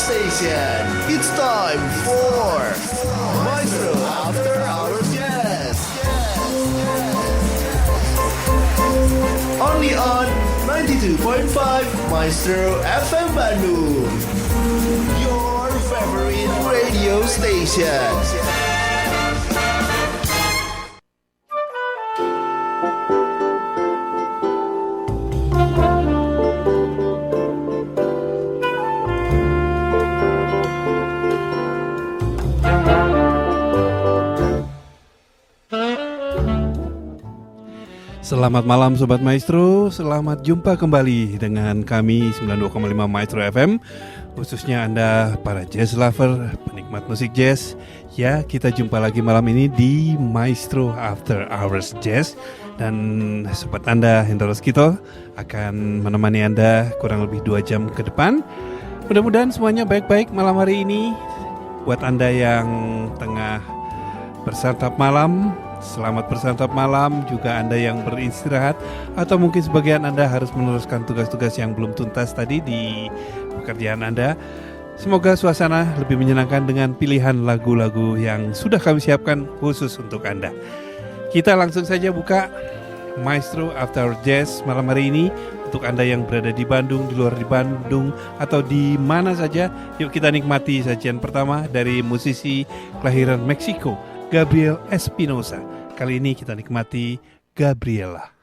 station. It's time for Maestro After Hours Jazz. Only on 92.5 Maestro FM Bandung. Your favorite radio station. Selamat malam Sobat Maestro, selamat jumpa kembali dengan kami 92,5 Maestro FM. Khususnya Anda para jazz lover, penikmat musik jazz. Ya, kita jumpa lagi malam ini di Maestro After Hours Jazz. Dan Sobat Anda Hendro Roskito akan menemani Anda kurang lebih 2 jam ke depan. Mudah-mudahan semuanya baik-baik malam hari ini. Buat Anda yang tengah bersantap malam, selamat bersantap malam. Juga Anda yang beristirahat, atau mungkin sebagian Anda harus meneruskan tugas-tugas yang belum tuntas tadi di pekerjaan Anda. Semoga suasana lebih menyenangkan dengan pilihan lagu-lagu yang sudah kami siapkan khusus untuk Anda. Kita langsung saja buka Maestro After Jazz malam hari ini. Untuk Anda yang berada di Bandung, di luar di Bandung, atau di mana saja, yuk kita nikmati sajian pertama dari musisi kelahiran Meksiko, Gabriel Espinosa. Kali ini kita nikmati Gabriela.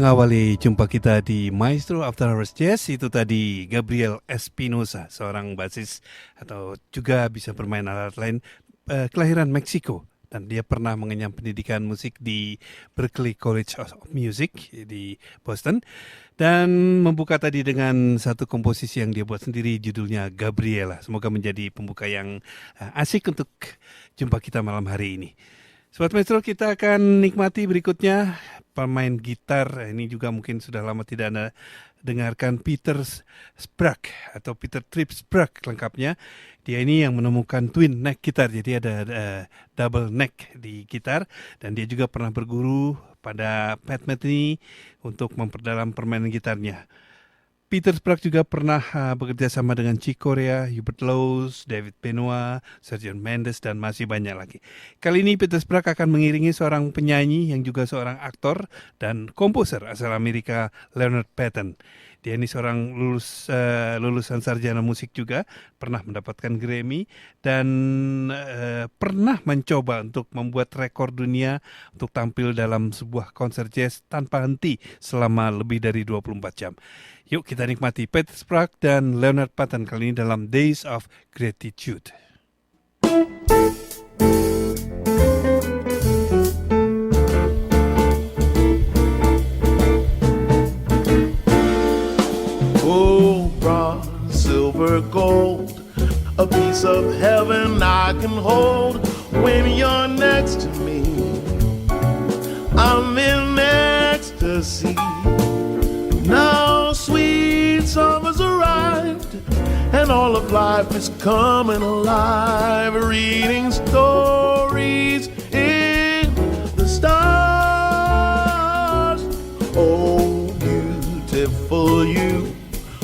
mengawali jumpa kita di Maestro After Hours Jazz itu tadi Gabriel Espinosa, seorang basis atau juga bisa bermain alat lain, kelahiran Meksiko. Dan dia pernah mengenyam pendidikan musik di Berklee College of Music di Boston. Dan membuka tadi dengan satu komposisi yang dia buat sendiri, judulnya Gabriela. Semoga menjadi pembuka yang asik untuk jumpa kita malam hari ini. Sobat Maestro, kita akan nikmati berikutnya pemain gitar. Ini juga mungkin sudah lama tidak Anda dengarkan, Peter Sprague atau Peter Tripp Sprague lengkapnya. Dia ini yang menemukan twin neck gitar, jadi ada double neck di gitar. Dan dia juga pernah berguru pada Pat Metheny untuk memperdalam permainan gitarnya. Peter Sprague juga pernah bekerja sama dengan Chick Corea, Hubert Laws, David Benoit, Sergio Mendes, dan masih banyak lagi. Kali ini Peter Sprague akan mengiringi seorang penyanyi yang juga seorang aktor dan komposer asal Amerika, Leonard Patton. Dia ini seorang lulusan sarjana musik juga, pernah mendapatkan Grammy, dan pernah mencoba untuk membuat rekor dunia untuk tampil dalam sebuah konser jazz tanpa henti selama lebih dari 24 jam. Yuk kita nikmati Peter Sprague dan Leonard Patton kali ini dalam Days of Gratitude. Oh, bronze, silver, gold, a piece of heaven I can hold when you're next to me. I'm in ecstasy. Now sweet summer's arrived, and all of life is coming alive, reading stories in the stars. Oh, beautiful you,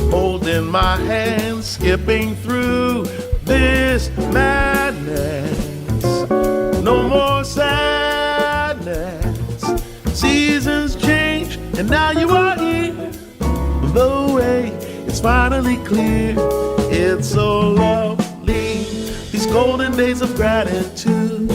holding my hand, skipping through this madness. No more sadness. Seasons change, and now you are here. The way it's finally clear. It's so lovely, these golden days of gratitude.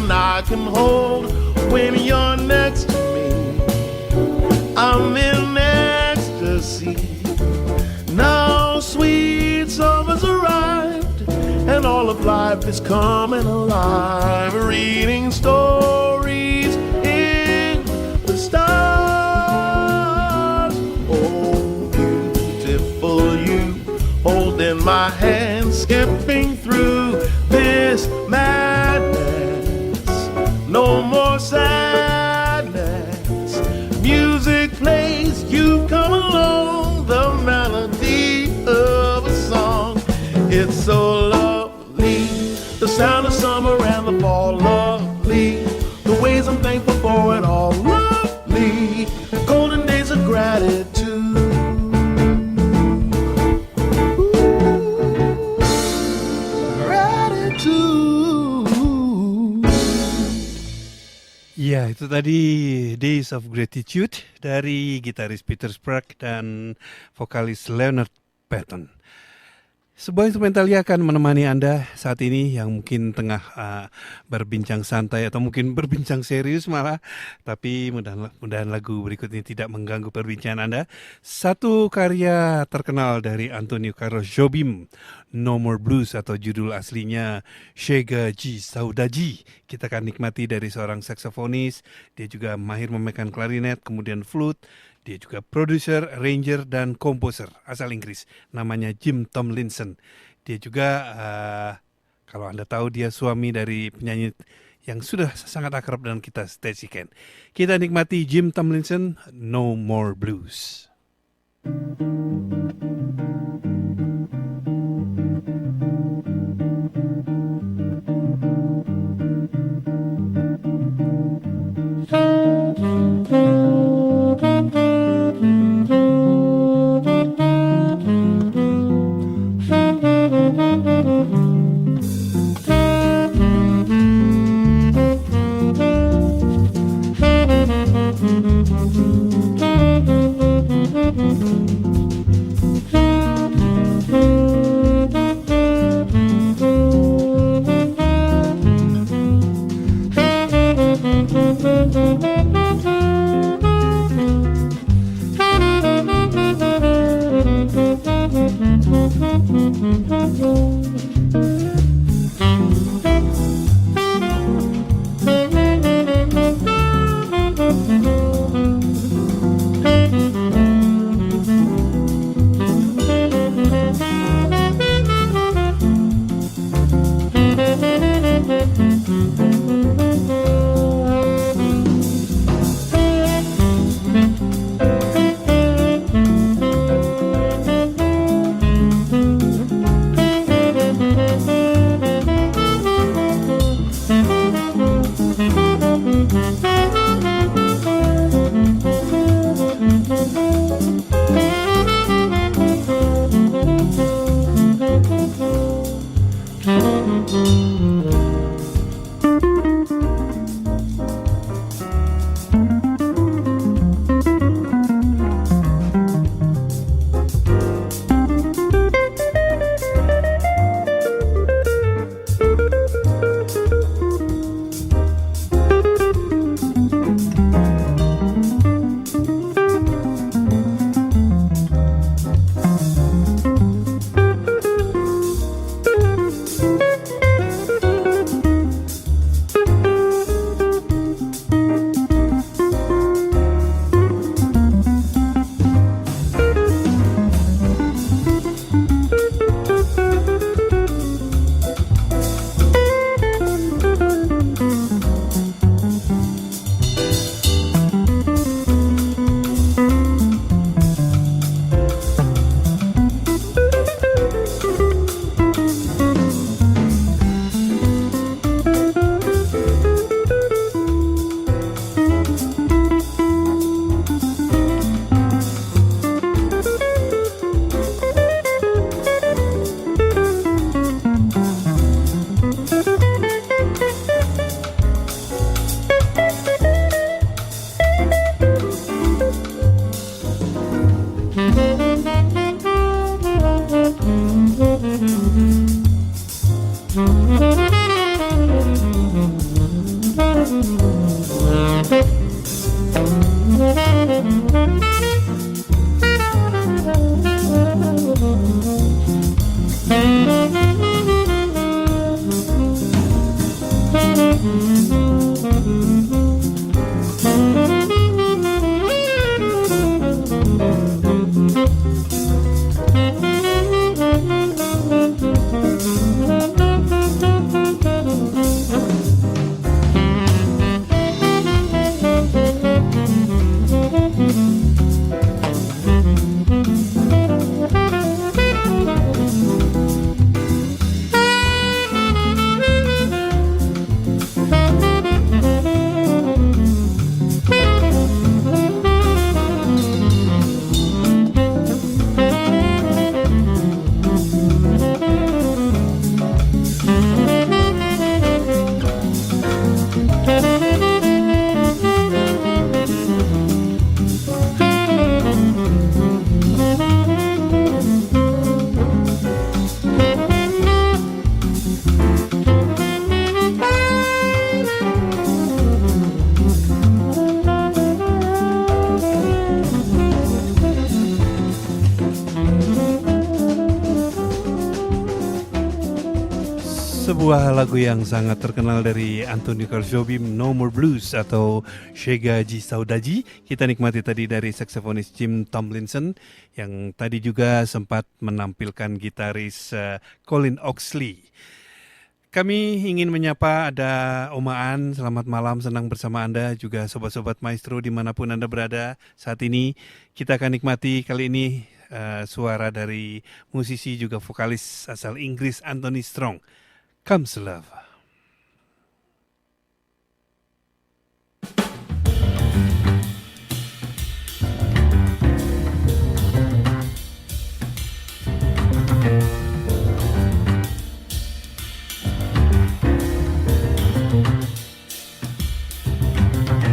I can hold when you're next to me. I'm in ecstasy. Now sweet summer's arrived, and all of life is coming alive, reading stories in the stars. Oh, beautiful you, holding my hand, skipping through this madness. No more sad so lovely. The sound of summer and the fall, lovely. The ways I'm thankful for it all, lovely. Golden days of gratitude. Ya, itu tadi Days of Gratitude dari gitaris Peter Sprague dan vokalis Leonard Patton. Sebuah instrumental akan menemani Anda saat ini yang mungkin tengah berbincang santai atau mungkin berbincang serius malah. Tapi mudah-mudahan lagu berikut ini tidak mengganggu perbincangan Anda. Satu karya terkenal dari Antonio Carlos Jobim, No More Blues atau judul aslinya Shega Ji Saudaji. Kita akan nikmati dari seorang saksofonis, dia juga mahir memainkan klarinet, kemudian flute. Dia juga produser, arranger, dan komposer asal Inggris. Namanya Jim Tomlinson. Dia juga, kalau Anda tahu, dia suami dari penyanyi yang sudah sangat akrab dengan kita, Stacey Kent. Kita nikmati Jim Tomlinson, No More Blues. Sebuah lagu yang sangat terkenal dari Anthony Carl Jobim, No More Blues atau Shega Ji Saudaji. Kita nikmati tadi dari saksofonis Jim Tomlinson yang tadi juga sempat menampilkan gitaris Colin Oxley. Kami ingin menyapa ada Omaan, selamat malam, senang bersama Anda, juga sobat-sobat maestro dimanapun Anda berada. Saat ini kita akan nikmati kali ini suara dari musisi juga vokalis asal Inggris Anthony Strong. Comes Love.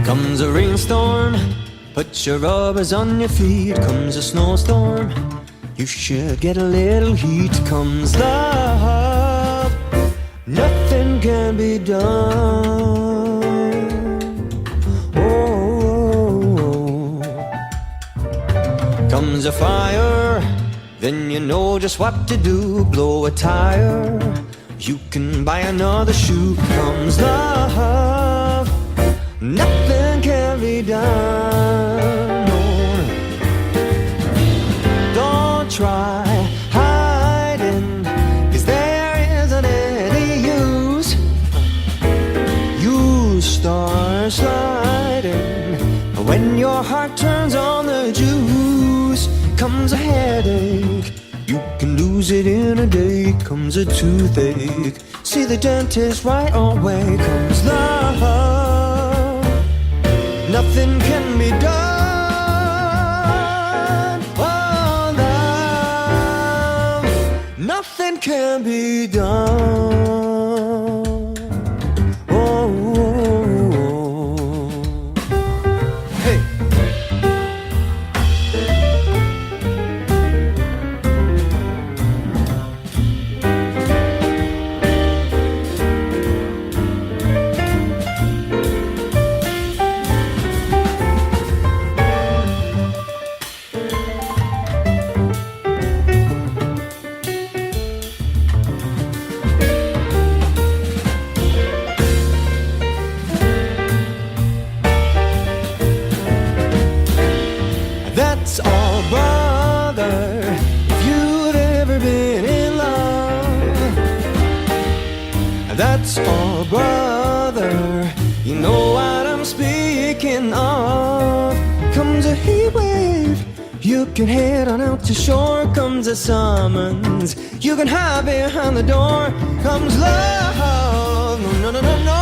Comes a rainstorm, put your rubbers on your feet. Comes a snowstorm, you should get a little heat. Comes love, nothing can be done. Oh, comes a fire, then you know just what to do. Blow a tire, you can buy another shoe. Comes love, nothing can be done. No. Don't try hiding, 'cause there isn't any use. You start sliding when your heart turns on the juice. Comes a headache, you can lose it in a day. Comes a toothache, see the dentist right away. Comes love, nothing can be done. Oh, love, nothing can be done. Oh, hey. That's all, brother, if you've ever been in love. That's all, brother, you know what I'm speaking of. Comes a heat wave, you can head on out to shore. Comes a summons, you can hide behind the door. Comes love, no, no, no, no,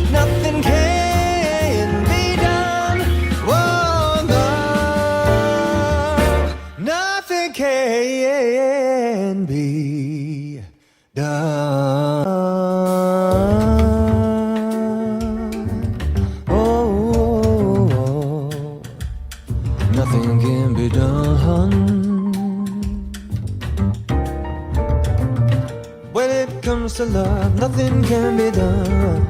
nothing can be done. Whoa, love, nothing can be done. Oh, nothing can be done. When it comes to love, nothing can be done.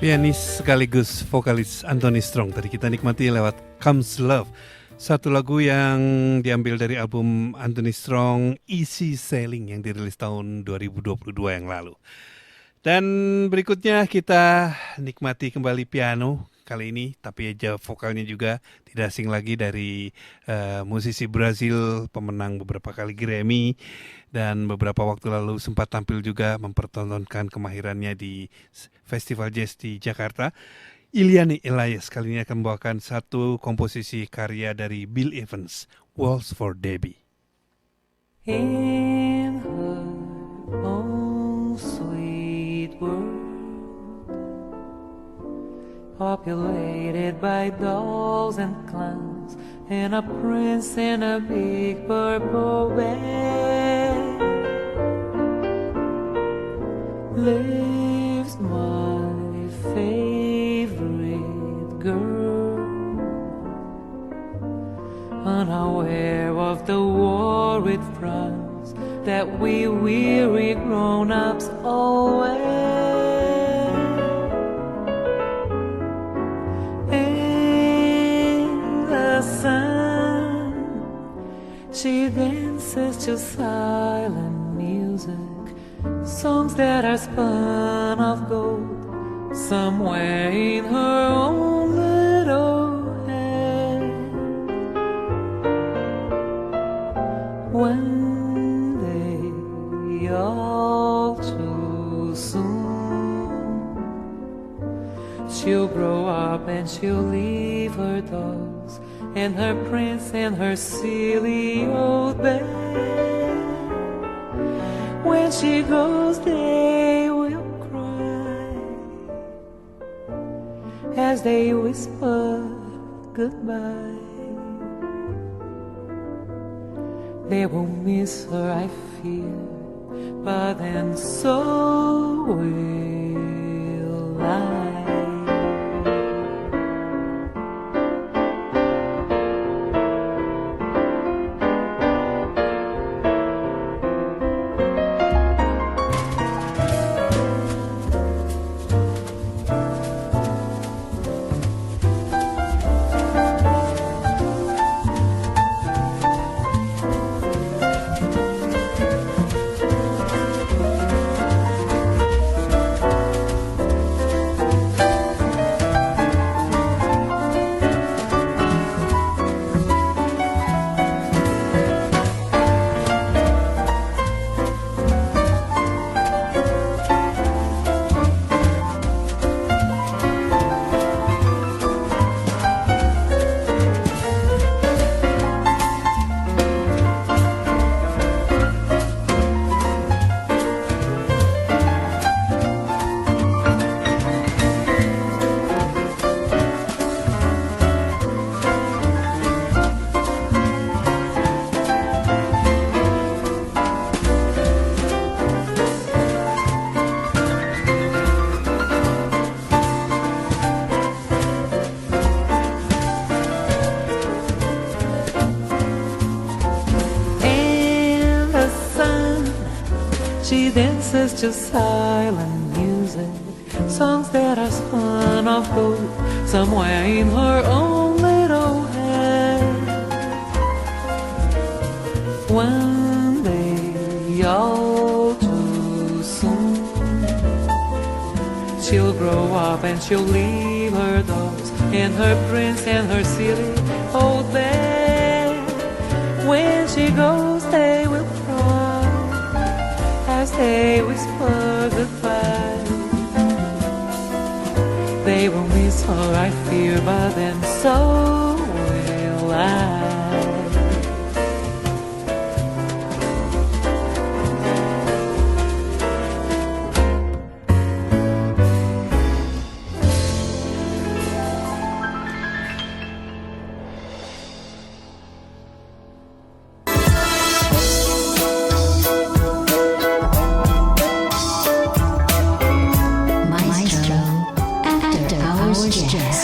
Pianis sekaligus vokalis Anthony Strong tadi kita nikmati lewat Comes Love, satu lagu yang diambil dari album Anthony Strong Easy Sailing yang dirilis tahun 2022 yang lalu. Dan berikutnya kita nikmati kembali piano kali ini, tapi aja vokalnya juga tidak asing lagi dari musisi Brazil, pemenang beberapa kali Grammy, dan beberapa waktu lalu sempat tampil juga mempertontonkan kemahirannya di Festival Jazz di Jakarta. Iliani Elias kali ini akan membawakan satu komposisi karya dari Bill Evans, Waltz for Debbie. In her own sweet world, populated by dolls and clowns, and a prince in a big purple bed, lives my favorite girl, unaware of the war it France that we weary grown-ups all wear. In the sun, she dances to silent music, songs that are spun of gold somewhere in her own little head. One day, all too soon, she'll grow up and she'll leave her dolls and her prince and her silly old bed. When she goes, they will cry as they whisper goodbye. They will miss her, I fear, but then so will I. She dances to silent music, songs that are spun of gold somewhere in her own little head. One day, all too soon, she'll grow up and she'll leave her dolls and her prince and her silly old bed. When she goes, they will cry as they whisper goodbye. They will miss her, I fear, but then so will I. Maestro After Hours Jazz.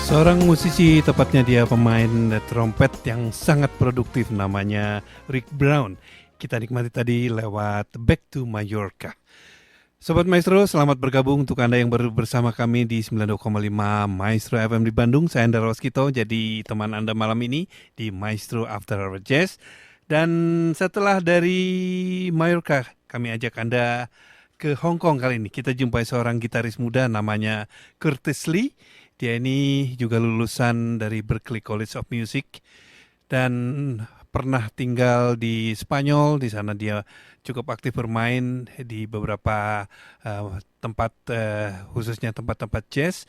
Seorang musisi, tepatnya dia pemain trompet yang sangat produktif, namanya Rick Brown. Kita nikmati tadi lewat Back to Mallorca. Sobat Maestro, selamat bergabung untuk Anda yang baru bersama kami di 92,5 Maestro FM di Bandung. Saya Andra Roskito, jadi teman Anda malam ini di Maestro After Hour Jazz. Dan setelah dari Mallorca, kami ajak Anda ke Hong Kong kali ini. Kita jumpai seorang gitaris muda namanya Curtis Lee. Dia ini juga lulusan dari Berklee College of Music dan pernah tinggal di Spanyol. Di sana dia cukup aktif bermain di beberapa tempat, khususnya tempat-tempat jazz,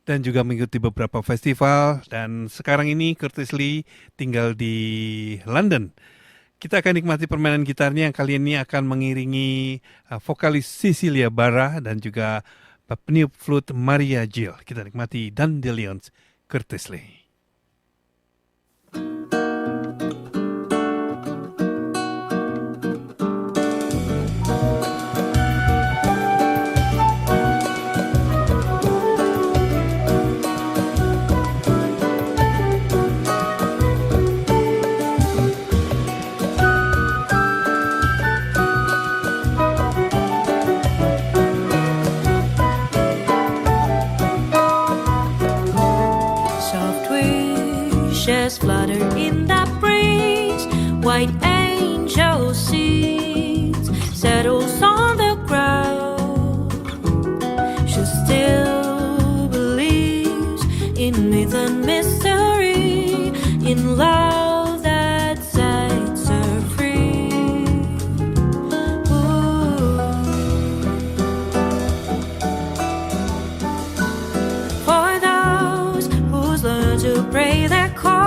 dan juga mengikuti beberapa festival. Dan sekarang ini Curtis Lee tinggal di London. Kita akan nikmati permainan gitarnya yang kali ini akan mengiringi vokalis Cecilia Barra dan juga peniup flute Maria Jill. Kita nikmati Dandelions, Curtis Lee. Flutter in the breeze, white angel seeds settles on the ground. She still believes in myth and mystery, in love that sets her free. Ooh. For those who's learned to pray their call,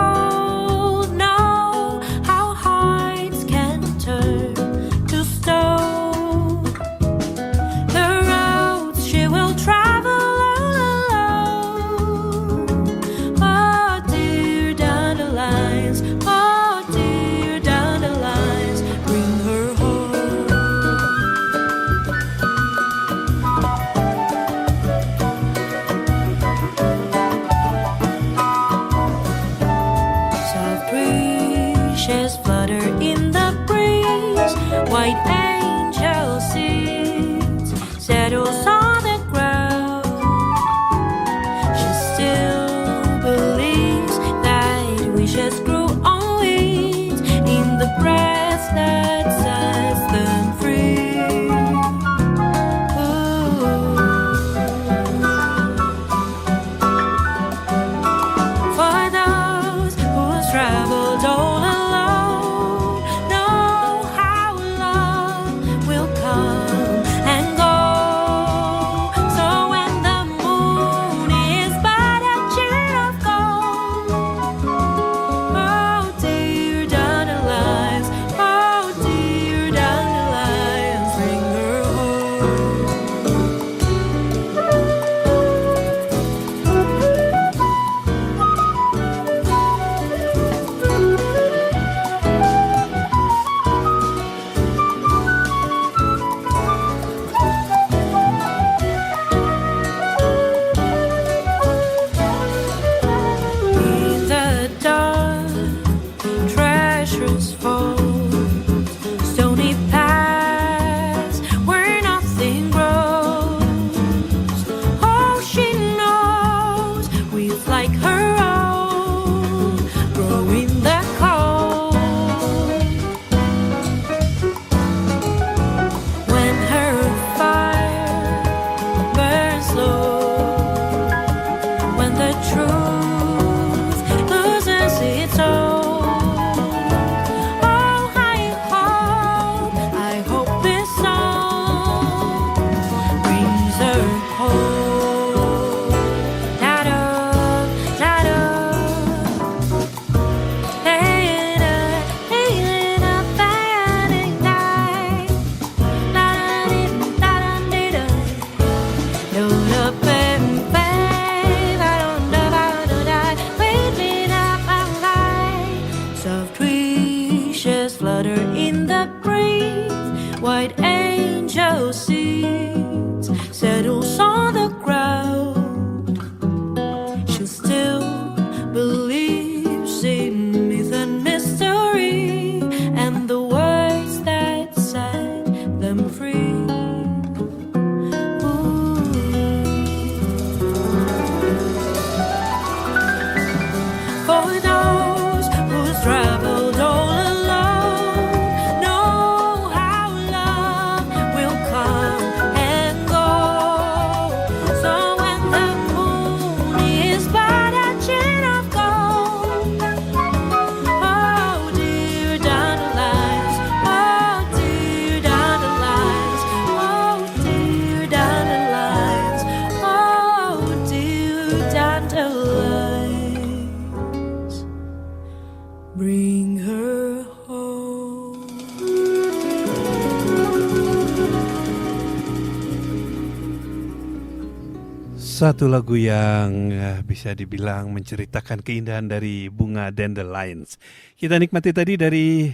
Satu lagu yang bisa dibilang menceritakan keindahan dari bunga dandelions. Kita nikmati tadi dari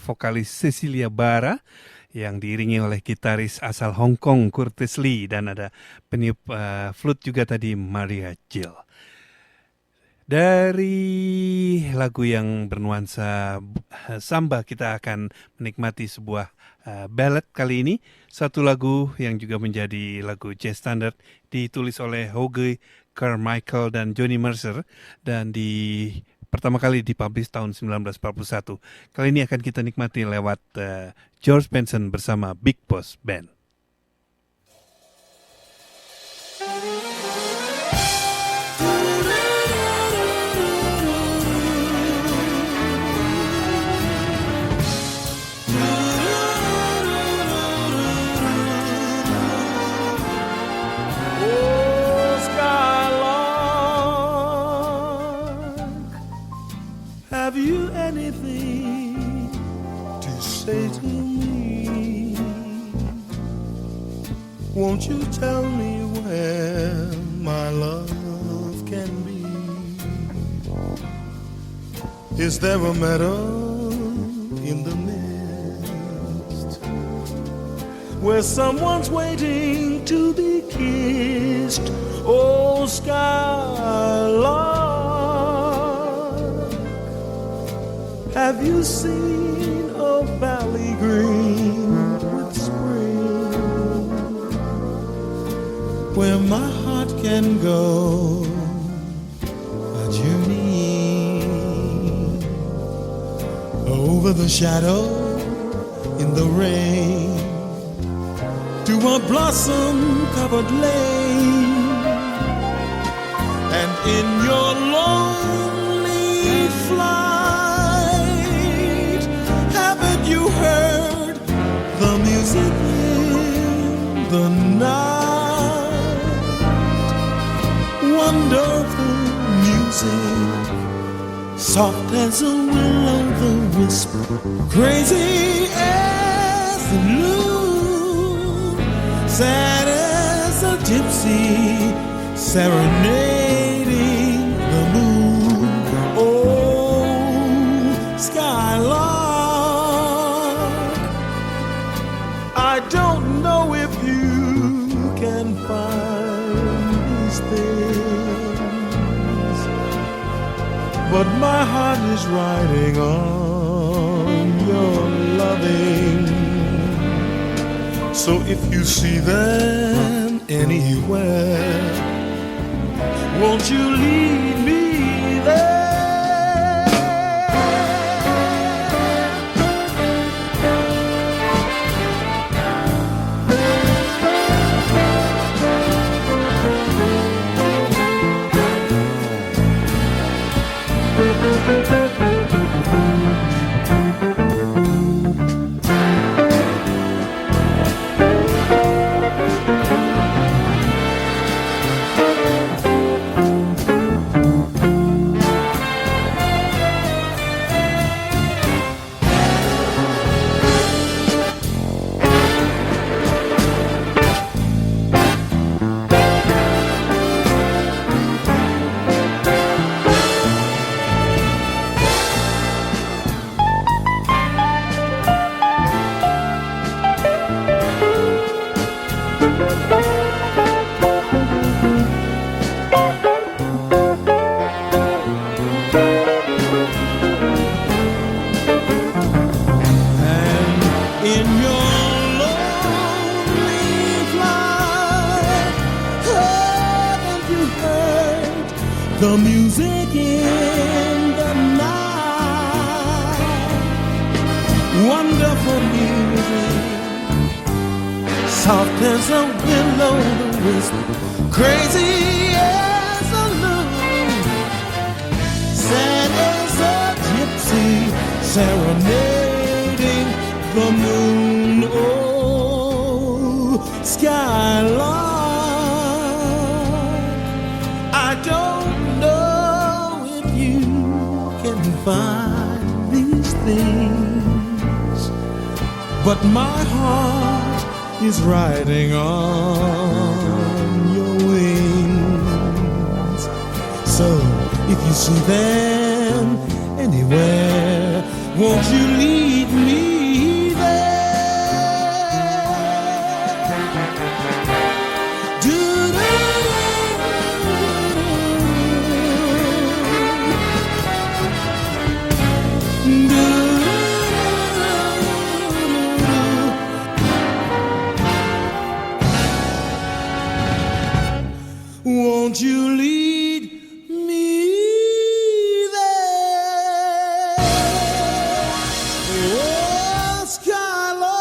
vokalis Cecilia Bara yang diiringi oleh gitaris asal Hong Kong Curtis Lee, dan ada peniup flute juga tadi Maria Jill. Dari lagu yang bernuansa samba kita akan menikmati sebuah ballad kali ini. Satu lagu yang juga menjadi lagu jazz standard, ditulis oleh Hoagy Carmichael dan Johnny Mercer, dan pertama kali dipublish tahun 1941. Kali ini akan kita nikmati lewat George Benson bersama Big Boss Band. Have you anything to say to me? Won't you tell me where my love can be? Is there a meadow in the mist where someone's waiting to be kissed? Oh, skylark, have you seen a valley green with spring, where my heart can go a journey over the shadow in the rain to a blossom-covered lane, and in your lonely flight, you heard the music in the night, wonderful music, soft as a will-o'-the-wisp, crazy as the moon, sad as a gypsy serenading the moon. Oh, skylark, I don't know if you can find these things, but my heart is riding on your loving. So if you see them anywhere, won't you lead me there? The music in the night, wonderful music, soft as a will-o'-the-wisp, crazy as a loon, sad as a gypsy serenading the moon. Oh, skylark, I don't find these things, but my heart is riding on your wings. see them anywhere. Won't you lead me there? Won't you lead me there? Oh, Skylord.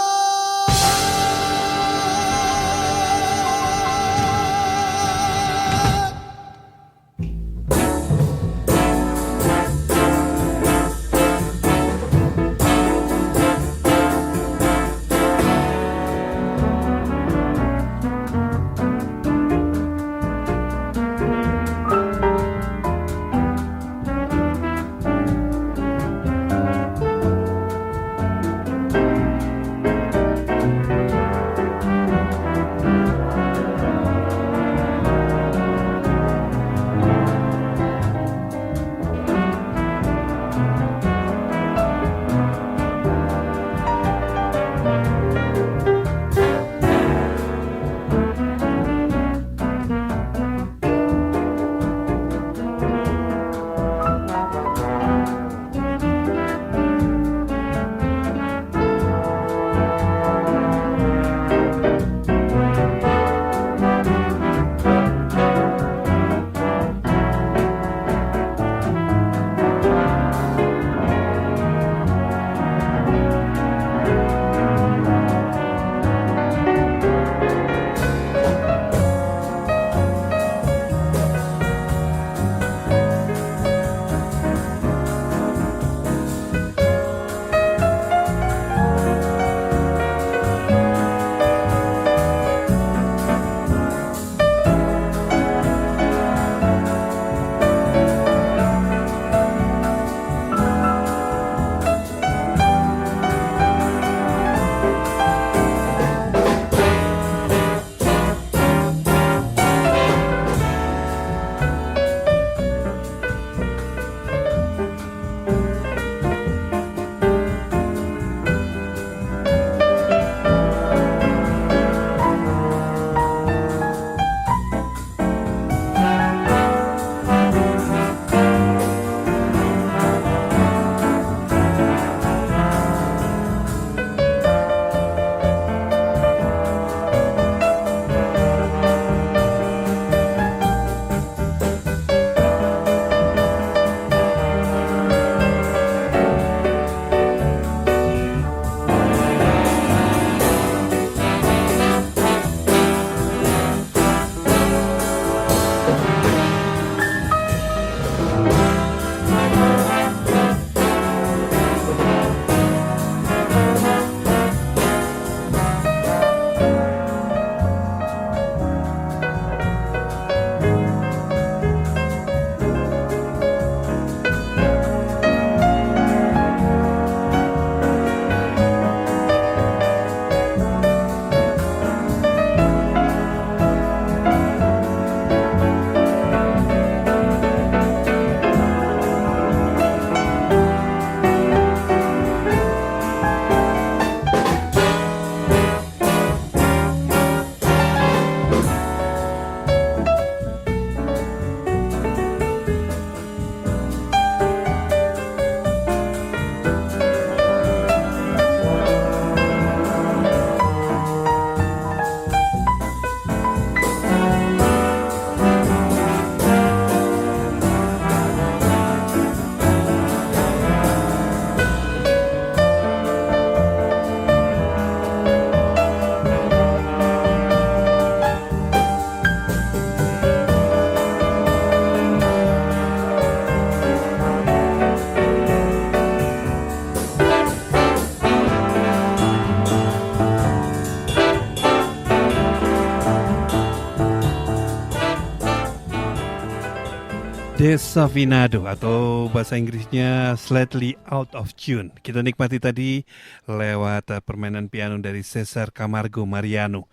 Desafinado atau bahasa Inggrisnya Slightly Out of Tune. Kita nikmati tadi lewat permainan piano dari Cesar Camargo Mariano.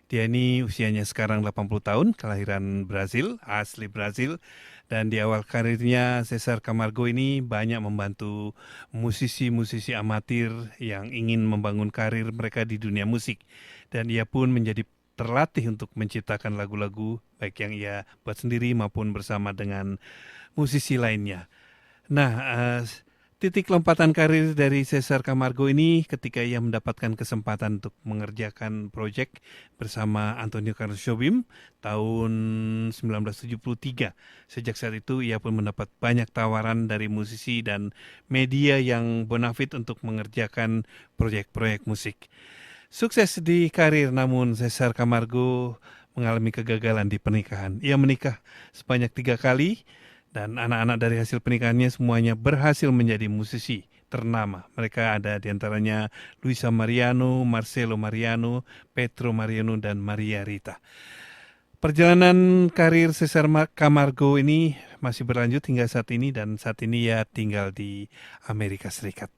Dia ini usianya sekarang 80 tahun, kelahiran Brazil, asli Brazil. Dan di awal karirnya, Cesar Camargo ini banyak membantu musisi-musisi amatir yang ingin membangun karir mereka di dunia musik. Dan ia pun menjadi terlatih untuk menciptakan lagu-lagu, baik yang ia buat sendiri maupun bersama dengan musisi lainnya. Nah, titik lompatan karir dari Cesar Camargo ini ketika ia mendapatkan kesempatan untuk mengerjakan proyek bersama Antonio Carlos Jobim tahun 1973. Sejak saat itu ia pun mendapat banyak tawaran dari musisi dan media yang bonafit untuk mengerjakan proyek-proyek musik. Sukses di karir, namun Cesar Camargo mengalami kegagalan di pernikahan. Ia menikah sebanyak 3 kali. Dan anak-anak dari hasil pernikahannya semuanya berhasil menjadi musisi ternama. Mereka ada di antaranya Luisa Mariano, Marcelo Mariano, Petro Mariano, dan Maria Rita. Perjalanan karir Cesar Camargo ini masih berlanjut hingga saat ini, dan saat ini ia tinggal di Amerika Serikat.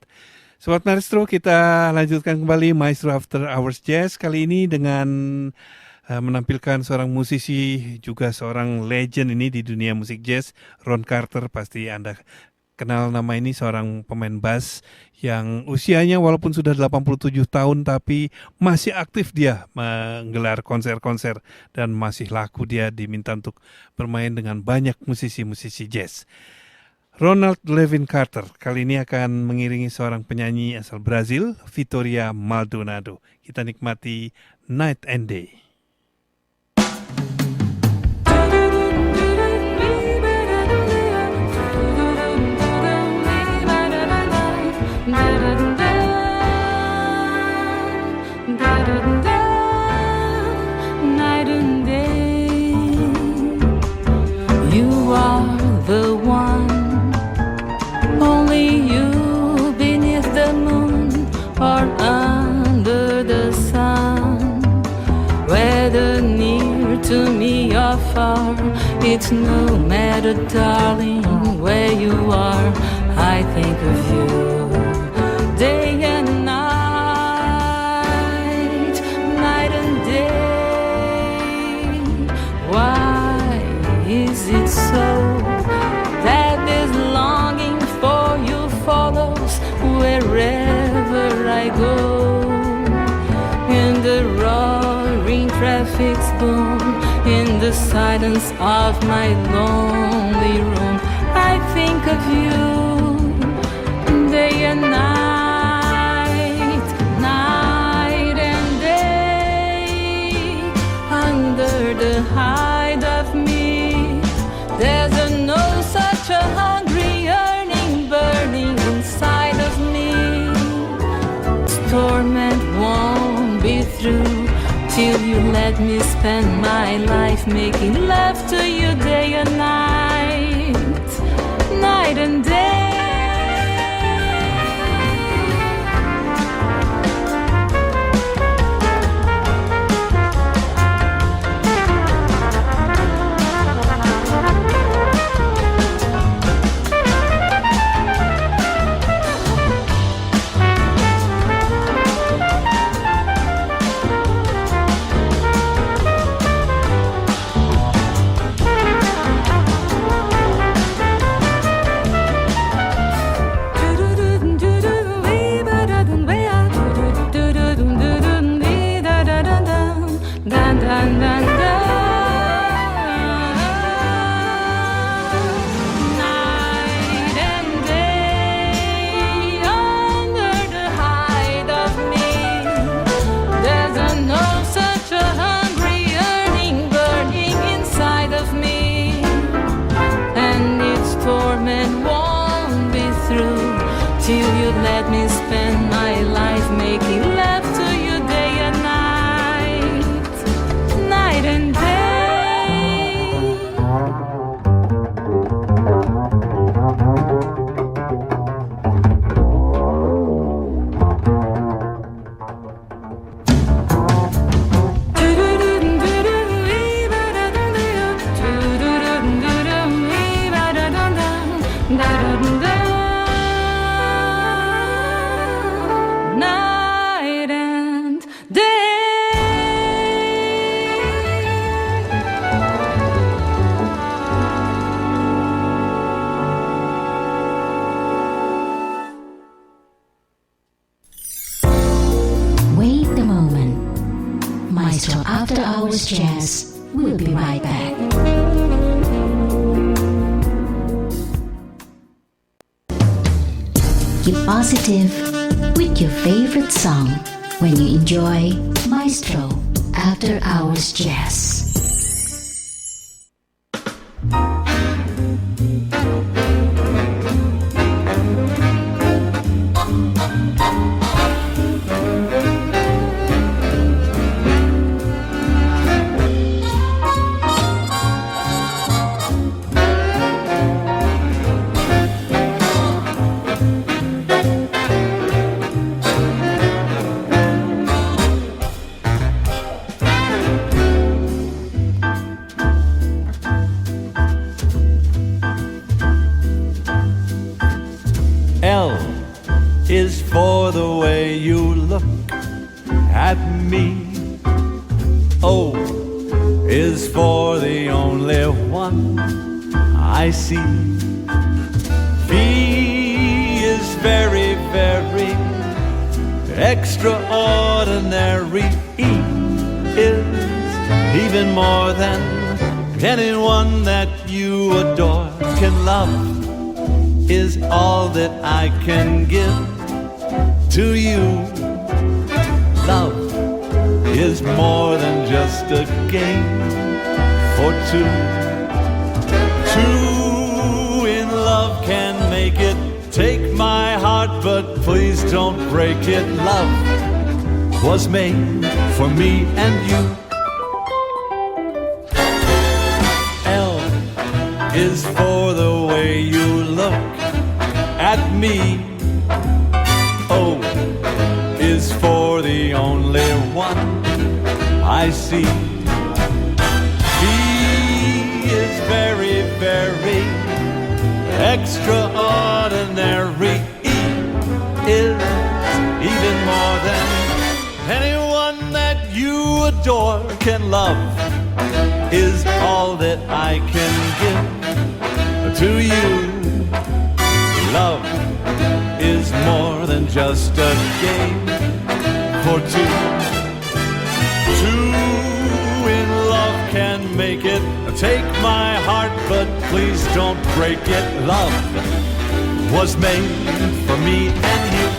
Sobat Maestro, kita lanjutkan kembali Maestro After Hours Jazz kali ini dengan menampilkan seorang musisi, juga seorang legend ini di dunia musik jazz, Ron Carter. Pasti Anda kenal nama ini, seorang pemain bass yang usianya walaupun sudah 87 tahun tapi masih aktif dia menggelar konser-konser dan masih laku dia diminta untuk bermain dengan banyak musisi-musisi jazz. Ronald Levin Carter kali ini akan mengiringi seorang penyanyi asal Brazil, Vitória Maldonado. Kita nikmati Night and Day. Night and day, you are the one, only you beneath the moon or under the sun. Whether near to me or far, it's no matter, darling, where you are. I think of you day and night, night and day. Why is it so that this longing for you follows wherever I go? In the roaring traffic's boom, in the silence of my lonely room, I think of you day and night, night and day. Under the hide of me, there's no such a hungry yearning burning inside of me. Torment won't be through till you let me spend my life making love to you day and night, night and day. Hours Jazz. We'll be right back. Keep positive with your favorite song when you enjoy Maestro After Hours Jazz. L is for the way you look at me. O is for the only one I see. V is very, very extraordinary. E is even more than anyone that you adore can love. Is all that I can give to you. Love is more than just a game for two. Two in love can make it. Take my heart, but please don't break it. Love was made for me and you. L is for the way you look at me. O is for the only one I see. V is very, very extraordinary. E is even more than anyone that you adore can love. Is all that I can give to you. Love is more than just a game for two. Two in love can make it. Take my heart, but please don't break it. Love was made for me and you.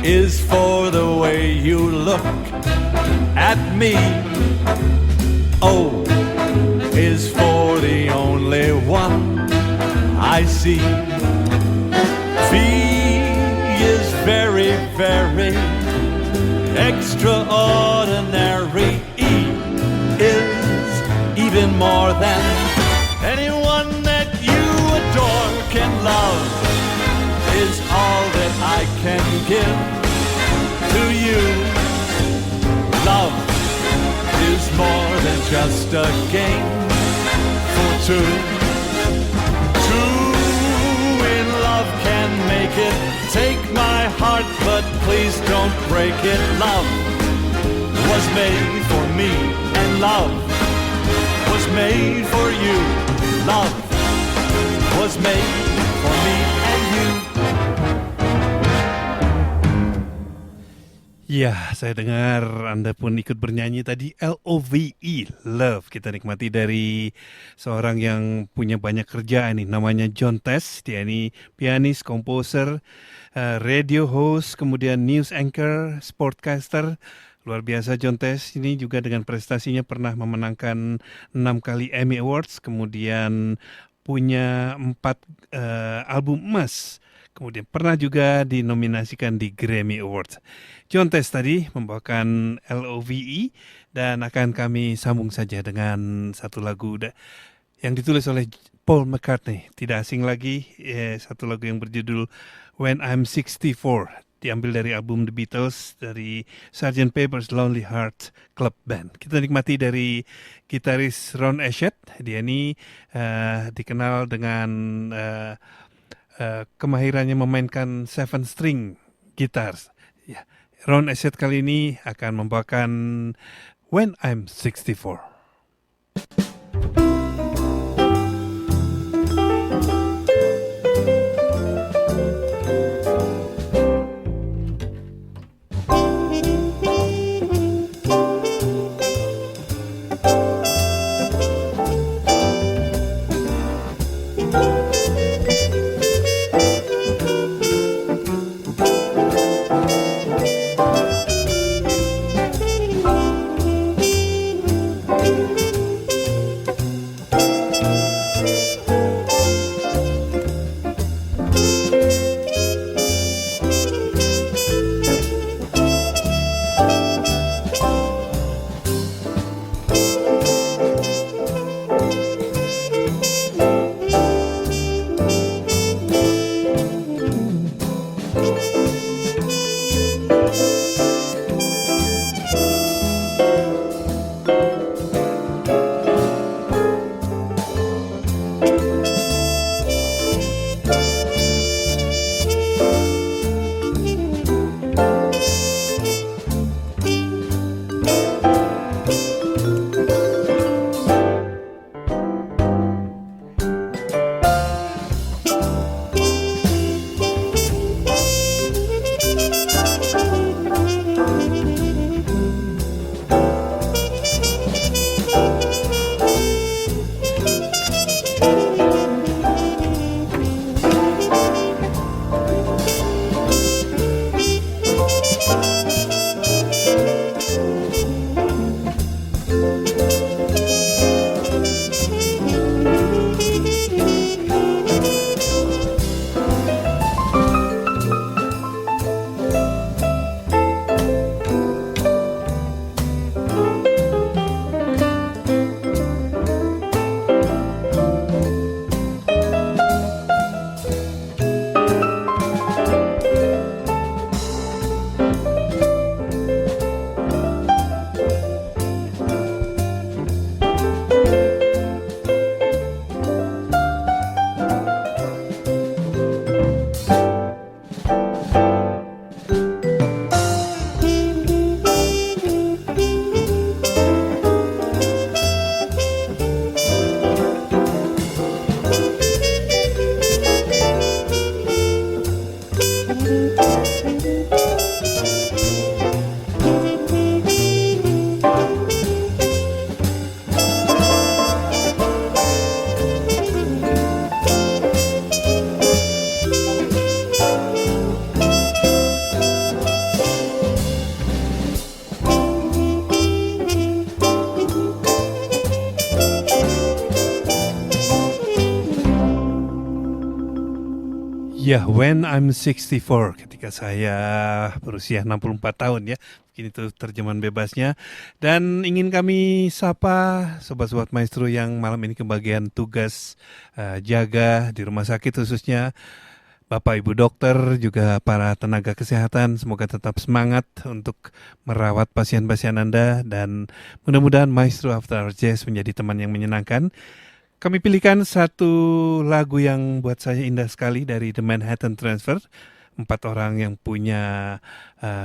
Is for the way you look at me. O is for the only one I see. V is very, very extraordinary. E is even more than anyone that you adore can love. can give to you. Love is more than just a game for two. Two in love can make it. Take my heart, but please don't break it. Love was made for me, and love was made for you. Love was made for me and you. Ya, saya dengar Anda pun ikut bernyanyi tadi L-O-V-E, Love. Kita nikmati dari seorang yang punya banyak kerjaan nih, namanya John Tess. Dia ini pianis, komposer, radio host, kemudian news anchor, sportcaster. Luar biasa John Tess ini juga dengan prestasinya pernah memenangkan 6 kali Emmy Awards, kemudian punya 4 album emas. Kemudian pernah juga dinominasikan di Grammy Awards. John Tess tadi membawakan L-O-V-E dan akan kami sambung saja dengan satu lagu yang ditulis oleh Paul McCartney. Tidak asing lagi, satu lagu yang berjudul When I'm 64. Diambil dari album The Beatles, dari Sgt. Pepper's Lonely Hearts Club Band. Kita nikmati dari gitaris Ron Asheton. Dia ini dikenal dengan kemahirannya memainkan 7-string gitar. Ya, Ron Asheton kali ini akan membawakan When I'm 64. Ya, When I'm 64, ketika saya berusia 64 tahun ya. Mungkin itu terjemahan bebasnya. Dan ingin kami sapa sobat-sobat maestro yang malam ini kebagian tugas jaga di rumah sakit khususnya Bapak Ibu dokter, juga para tenaga kesehatan, semoga tetap semangat untuk merawat pasien-pasien Anda, dan mudah-mudahan Maestro After Hours Jazz menjadi teman yang menyenangkan. Kami pilihkan satu lagu yang buat saya indah sekali dari The Manhattan Transfer. 4 orang yang punya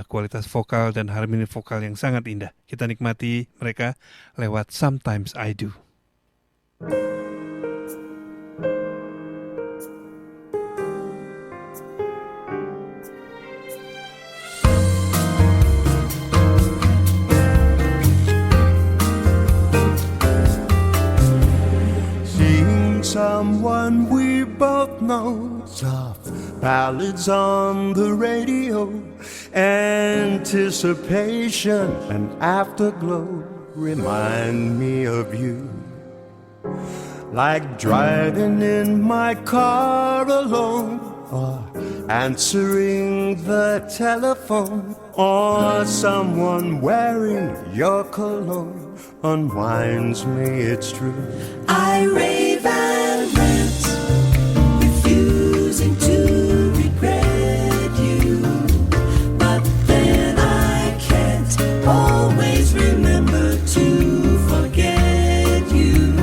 kualitas vokal dan harmoni vokal yang sangat indah. Kita nikmati mereka lewat Sometimes I Do. Someone we both know, soft ballads on the radio, anticipation and afterglow remind me of you. Like driving in my car alone, or answering the telephone, or someone wearing your cologne unwinds me, it's true. I rave and rant, refusing to regret you, but then I can't always remember to forget you.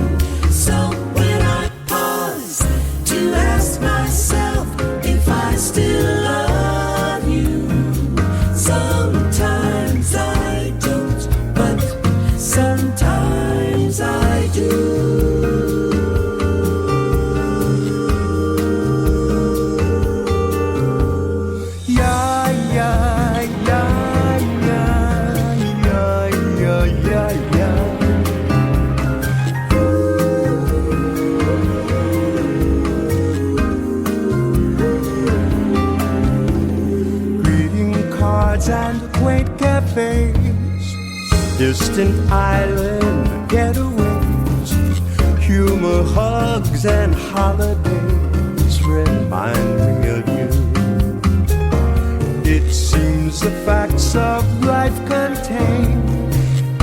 So when I pause to ask myself if I still love you, sometimes I don't, but sometimes I do. And quaint cafes, distant island getaways, humor, hugs, and holidays remind me of you. It seems the facts of life contain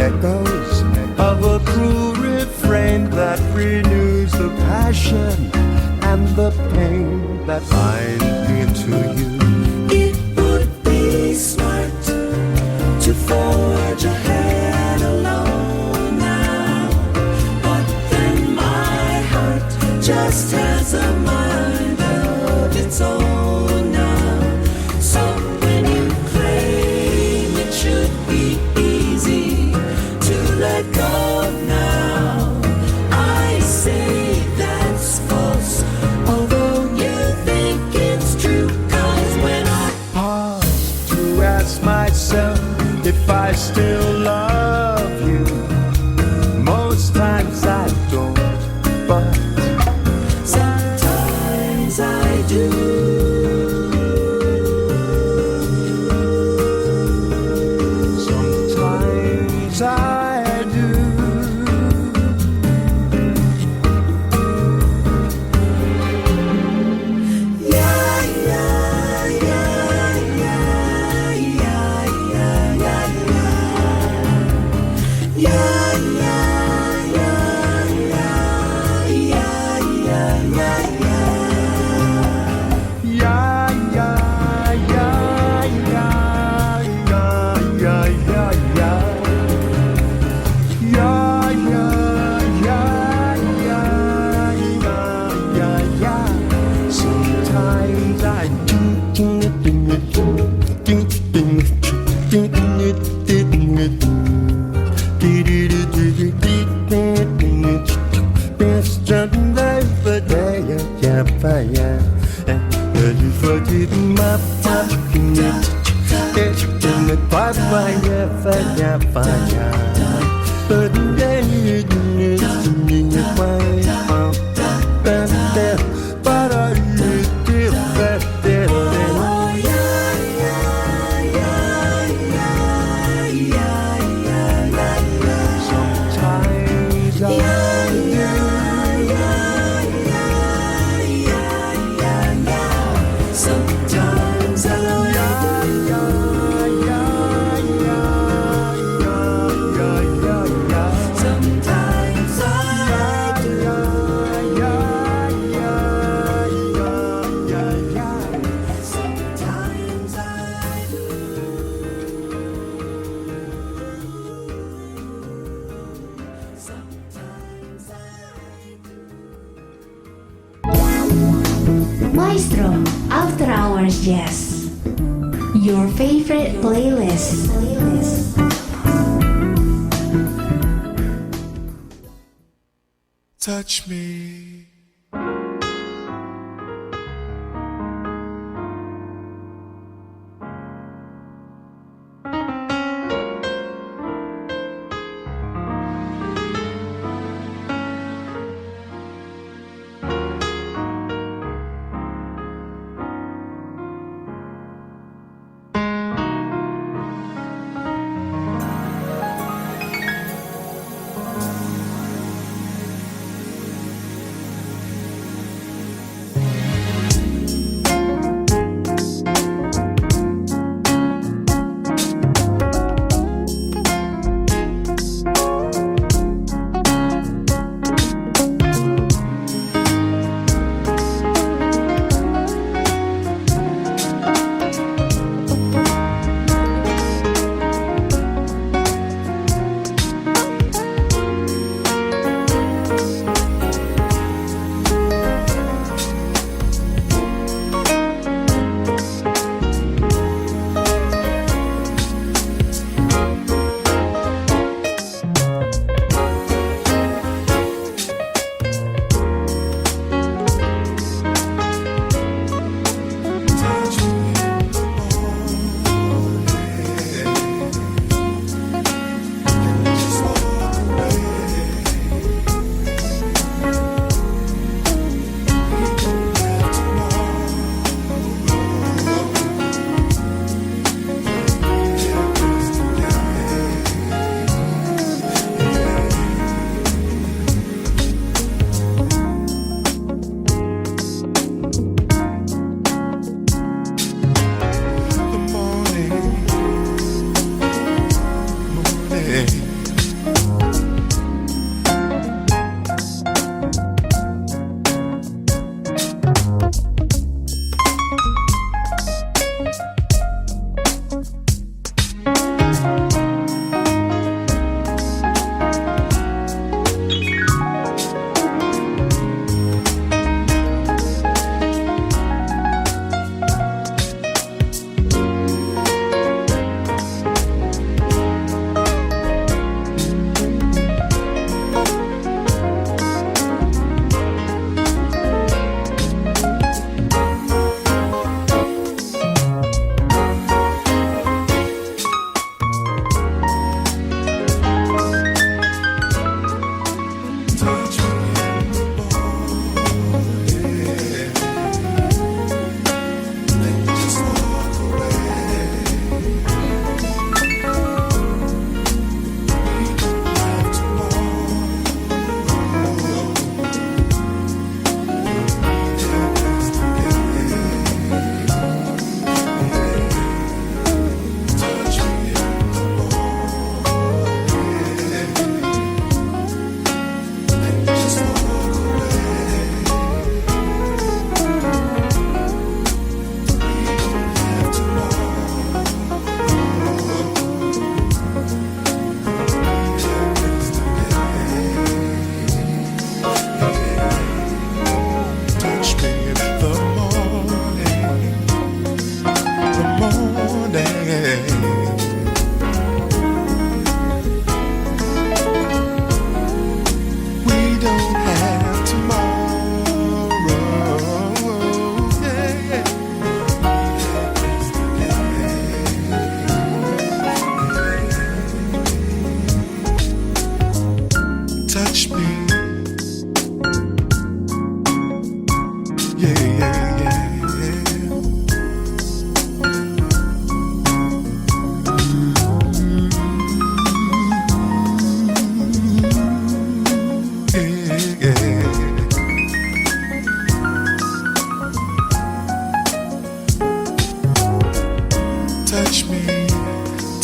echoes of a cruel refrain that renews the passion and the pain that bind me to you. Smart to forge ahead alone now, but then my heart just has a mind of its own now. So when you claim it should be easy to let go now, I say that's false, although you think it's true. 'Cause when I ask myself if I still love you, most times I don't, but sometimes I do. Sometimes I do. Yeah, yeah, yeah, yeah, yeah, yeah, yeah, yeah. Yeah, yeah, yeah, yeah, yeah, yeah, yeah, yeah. Yeah, yeah, yeah, yeah, yeah, yeah, yeah, yeah. Yeah, yeah, yeah, yeah, yeah, yeah, yeah. Sometimes I Maestro After Hours Jazz, your favorite playlist. Touch me.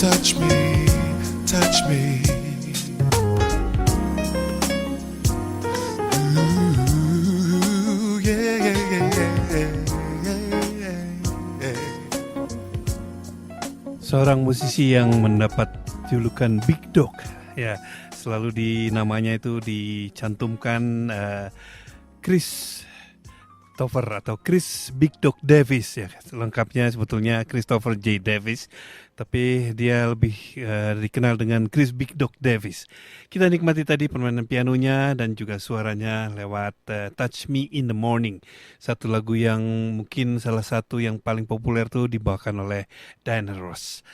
touch me, touch me. Ooh, yeah, yeah, yeah, yeah, yeah. Seorang musisi yang mendapat julukan Big Dog, ya, selalu di namanya itu dicantumkan Chris Christopher atau Chris Big Dog Davis ya, lengkapnya sebetulnya Christopher J. Davis, tapi dia lebih dikenal dengan Chris Big Dog Davis. Kita nikmati tadi permainan pianonya dan juga suaranya lewat Touch Me in the Morning, satu lagu yang mungkin salah satu yang paling populer tuh dibawakan oleh Diana Ross.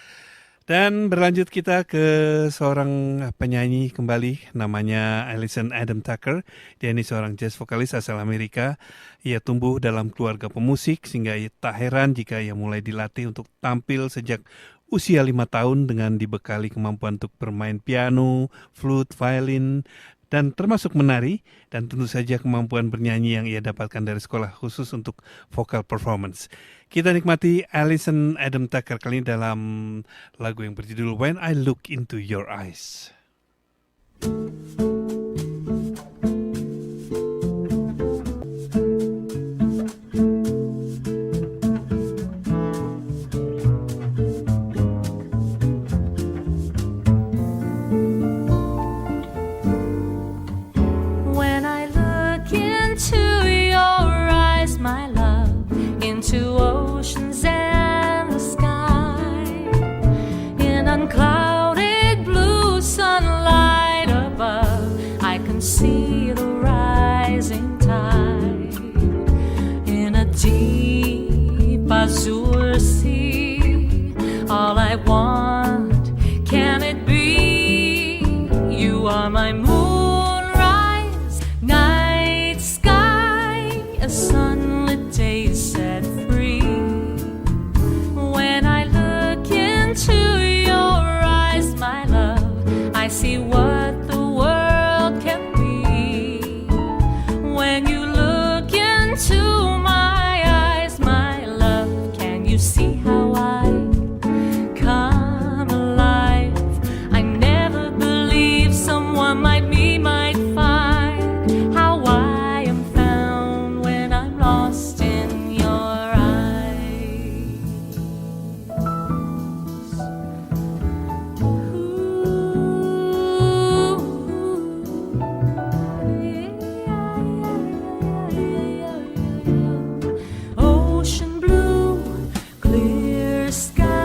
Dan berlanjut kita ke seorang penyanyi kembali, namanya Alison Adam Tucker. Dia ini seorang jazz vokalis asal Amerika. Ia tumbuh dalam keluarga pemusik sehingga tak heran jika ia mulai dilatih untuk tampil sejak usia 5 tahun dengan dibekali kemampuan untuk bermain piano, flute, violin, dan termasuk menari, dan tentu saja kemampuan bernyanyi yang ia dapatkan dari sekolah khusus untuk vocal performance. Kita nikmati Alison Adam Tucker kali ini dalam lagu yang berjudul When I Look Into Your Eyes. When I look into your eyes, my love, into oceans and the sky, in unclouded blue sunlight above, I can see the rising tide. In a deep azure sea, all I want, can it be? You are my moonrise, night sky, a sunlit day set free. When I look into your eyes, my love, I see what the world can be. When you look into my eyes, my love, can you see how I come alive? I never believed someone like me might find how I am found when I'm lost in your eyes. Ocean blue, clear sky.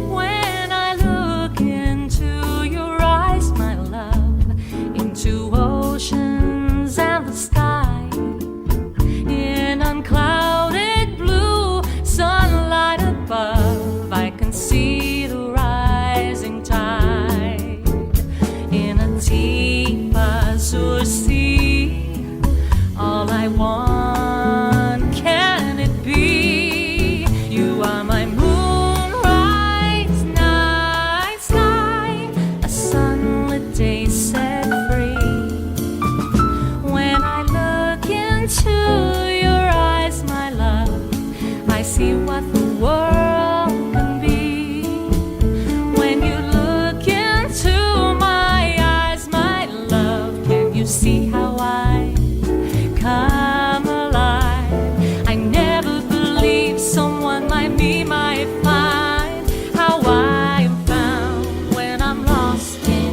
When I look into your eyes, my love, into oceans and the sky, in unclouded blue sunlight above, I can see the rising tide. In a deep azure sea, all I want, can it be? You are my moonrise, night sky, a sunlit day set free. When I look into your eyes, my love, I see what the world can be. When you look into my eyes, my love, can you see how I come alive? I never believed someone like me might find how I am found when I'm lost in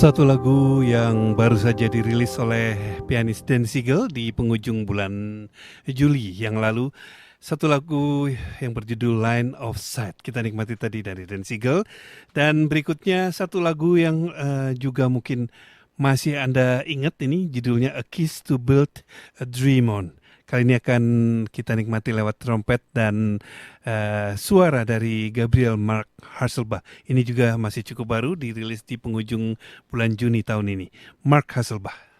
Satu lagu yang baru saja dirilis oleh pianis Dan Siegel di penghujung bulan Juli yang lalu. Satu lagu yang berjudul Line of Sight kita nikmati tadi dari Dan Siegel. Dan berikutnya satu lagu yang juga mungkin masih Anda ingat, ini judulnya A Kiss to Build a Dream On. Kali ini akan kita nikmati lewat trompet dan suara dari Gabriel Mark Hasselbach. Ini juga masih cukup baru, dirilis di penghujung bulan Juni tahun ini. Mark Hasselbach.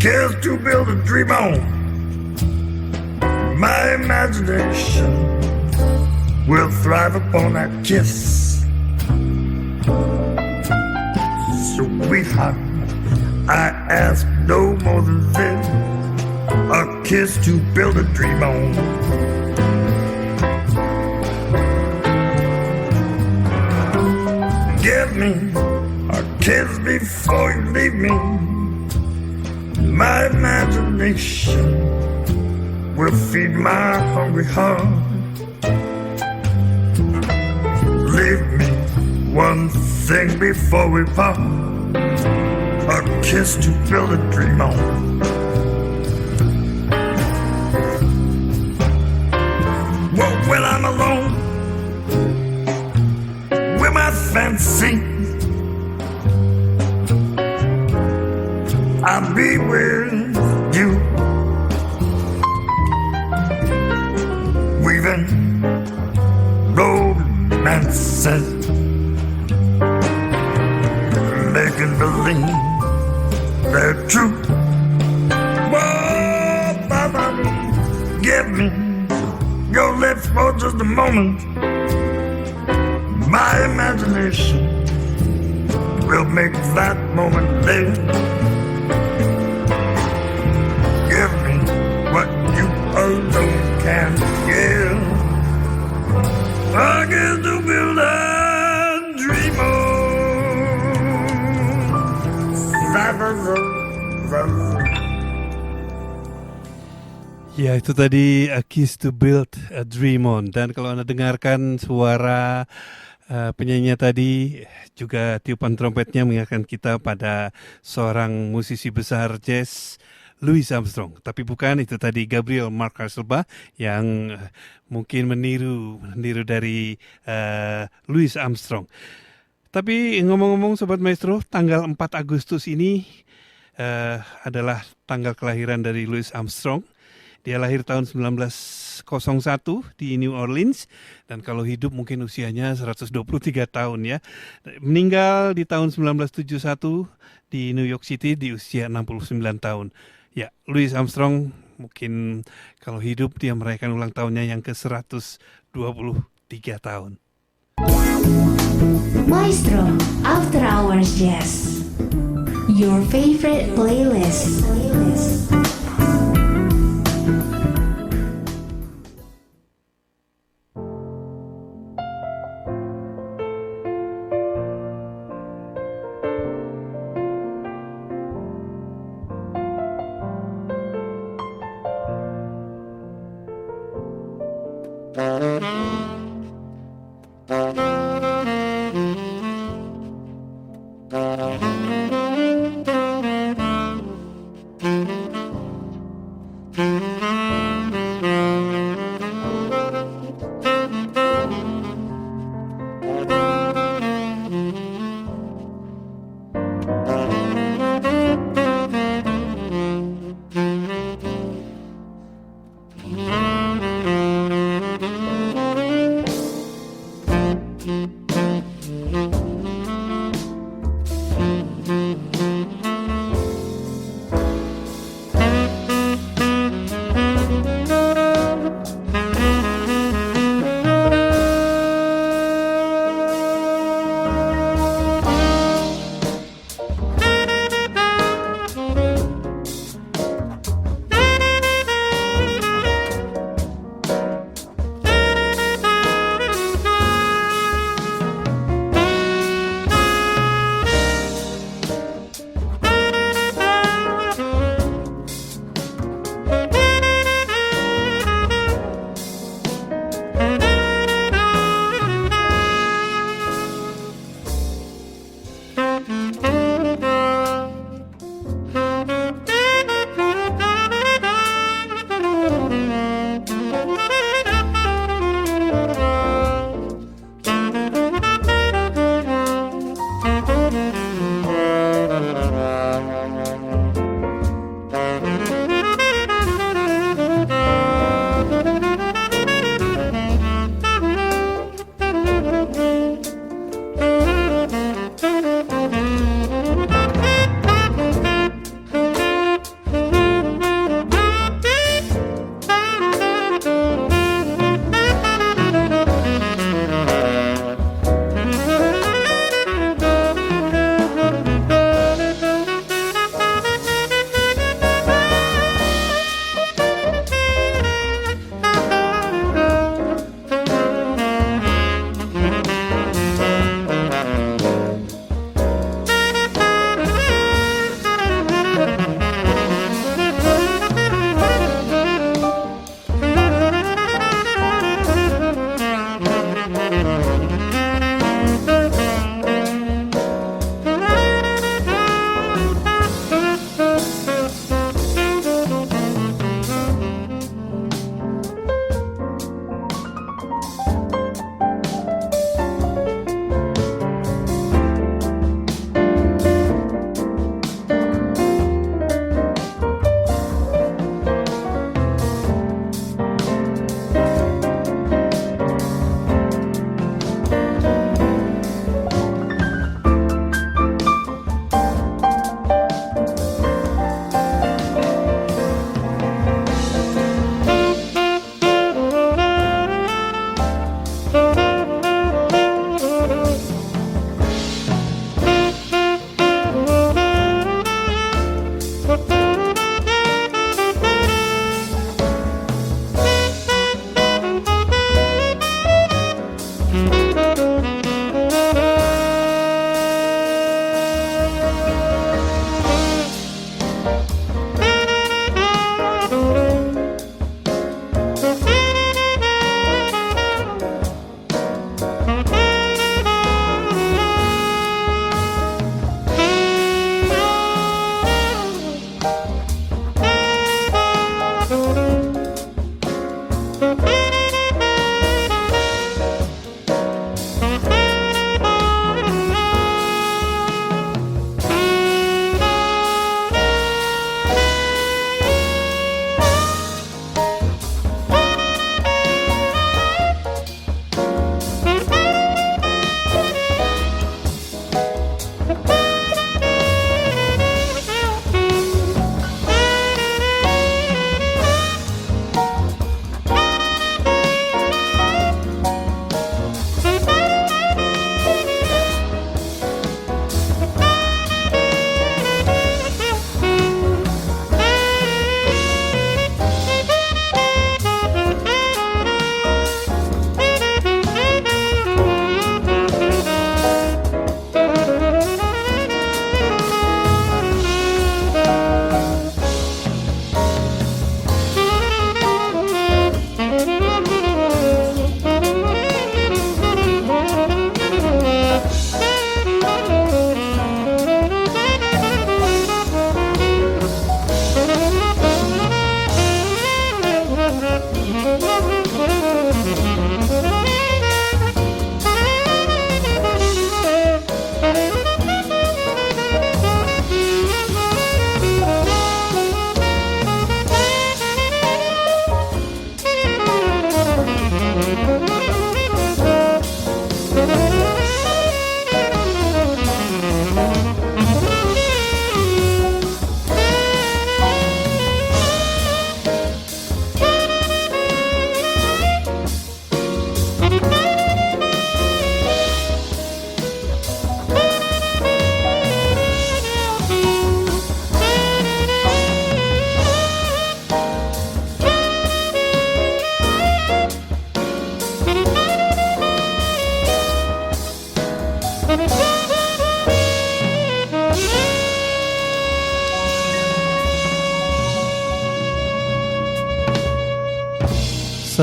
Kiss to build a dream on. My imagination will thrive upon that kiss. Sweetheart, I ask no more than this, a kiss to build a dream on. Give me a kiss before you leave me. My imagination will feed my hungry heart. Leave me one thing before we part, a kiss to build a dream on. Well, when I'm alone with my fancy, I'll be with you, weaving romances, making believe they're true. Whoa, Baba, give me your lips for just a moment. My imagination will make that moment live. Give me what you alone can give. I get to build a dream on. Ya, itu tadi A Kiss to Build a Dream On. Dan kalau Anda dengarkan suara penyanyinya tadi, juga tiupan trompetnya mengingatkan kita pada seorang musisi besar jazz, Louis Armstrong. Tapi bukan, itu tadi Gabriel Mark Hasselbach yang mungkin meniru dari Louis Armstrong. Tapi ngomong-ngomong Sobat Maestro, tanggal 4 Agustus ini adalah tanggal kelahiran dari Louis Armstrong. Dia lahir tahun 1901 di New Orleans, dan kalau hidup mungkin usianya 123 tahun ya. Meninggal di tahun 1971 di New York City di usia 69 tahun. Ya, Louis Armstrong mungkin kalau hidup dia merayakan ulang tahunnya yang ke-123 tahun. Maestro After Hours Jazz, your favorite playlist.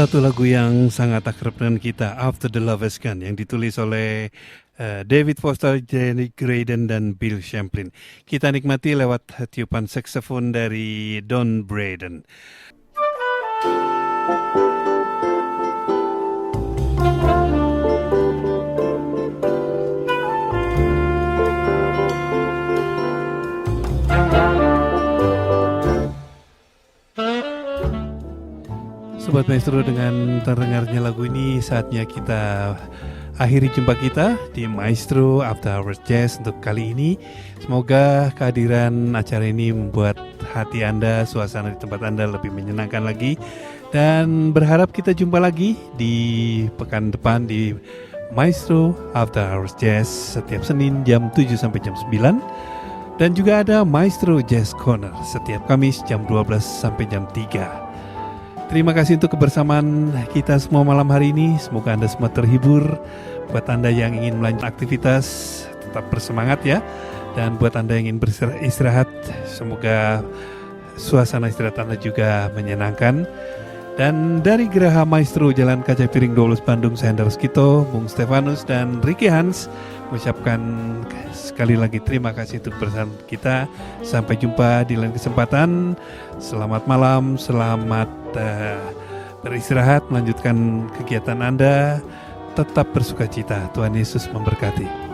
Satu lagu yang sangat akrab dengan kita, After the Love Is Gone, yang ditulis oleh David Foster, Jenny Graydon, dan Bill Champlin. Kita nikmati lewat tiupan saksofon dari Don Braden. Sobat Maestro, dengan terdengarnya lagu ini saatnya kita akhiri jumpa kita di Maestro After Hours Jazz untuk kali ini. Semoga kehadiran acara ini membuat hati Anda, suasana di tempat Anda lebih menyenangkan lagi. Dan berharap kita jumpa lagi di pekan depan di Maestro After Hours Jazz setiap Senin jam 7 sampai jam 9. Dan juga ada Maestro Jazz Corner setiap Kamis jam 12 sampai jam 3. Terima kasih untuk kebersamaan kita semua malam hari ini. Semoga Anda semua terhibur. Buat Anda yang ingin melanjutkan aktivitas, tetap bersemangat ya. Dan buat Anda yang ingin beristirahat, semoga suasana istirahat Anda juga menyenangkan. Dan dari Geraha Maestro Jalan Kaca Piring 12 Bandung, saya Andar Skito, Bung Stefanus, dan Ricky Hans mengucapkan sekali lagi terima kasih untuk bersama kita. Sampai jumpa di lain kesempatan. Selamat malam, selamat beristirahat, melanjutkan kegiatan Anda. Tetap bersuka cita. Tuhan Yesus memberkati.